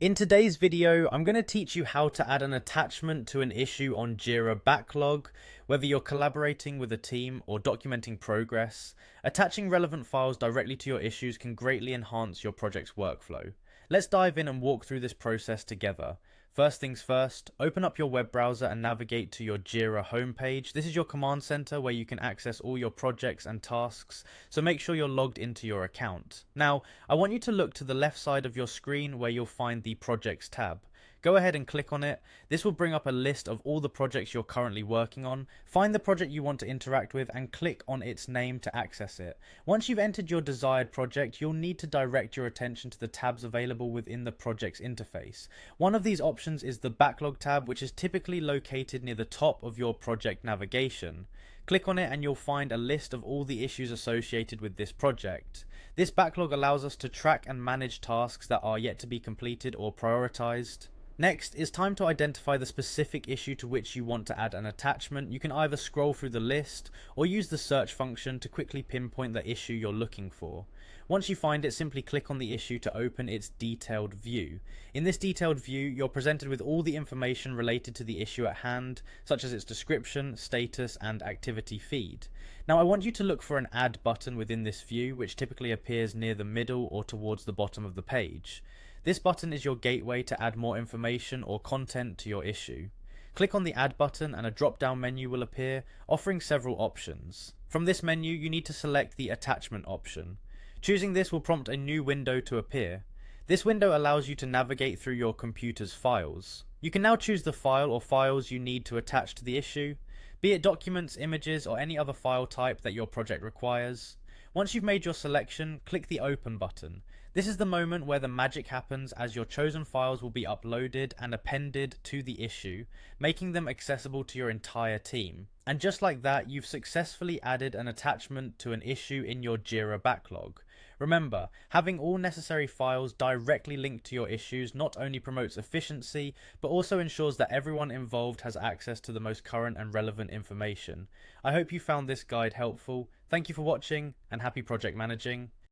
In today's video, I'm going to teach you how to add an attachment to an issue on Jira Backlog. Whether you're collaborating with a team or documenting progress, attaching relevant files directly to your issues can greatly enhance your project's workflow. Let's dive in and walk through this process together. First things first, open up your web browser and navigate to your Jira homepage. This is your command center where you can access all your projects and tasks, so make sure you're logged into your account. Now, I want you to look to the left side of your screen where you'll find the Projects tab. Go ahead and click on it. This will bring up a list of all the projects you're currently working on. Find the project you want to interact with and click on its name to access it. Once you've entered your desired project, you'll need to direct your attention to the tabs available within the project's interface. One of these options is the Backlog tab, which is typically located near the top of your project navigation. Click on it and you'll find a list of all the issues associated with this project. This backlog allows us to track and manage tasks that are yet to be completed or prioritized. Next, it's time to identify the specific issue to which you want to add an attachment. You can either scroll through the list or use the search function to quickly pinpoint the issue you're looking for. Once you find it, simply click on the issue to open its detailed view. In this detailed view, you're presented with all the information related to the issue at hand, such as its description, status, and activity feed. Now, I want you to look for an Add button within this view, which typically appears near the middle or towards the bottom of the page. This button is your gateway to add more information or content to your issue. Click on the Add button and a drop-down menu will appear, offering several options. From this menu, you need to select the Attachment option. Choosing this will prompt a new window to appear. This window allows you to navigate through your computer's files. You can now choose the file or files you need to attach to the issue, be it documents, images, or any other file type that your project requires. Once you've made your selection, click the Open button. This is the moment where the magic happens, as your chosen files will be uploaded and appended to the issue, making them accessible to your entire team. And just like that, you've successfully added an attachment to an issue in your Jira backlog. Remember, having all necessary files directly linked to your issues not only promotes efficiency, but also ensures that everyone involved has access to the most current and relevant information. I hope you found this guide helpful. Thank you for watching, and happy project managing.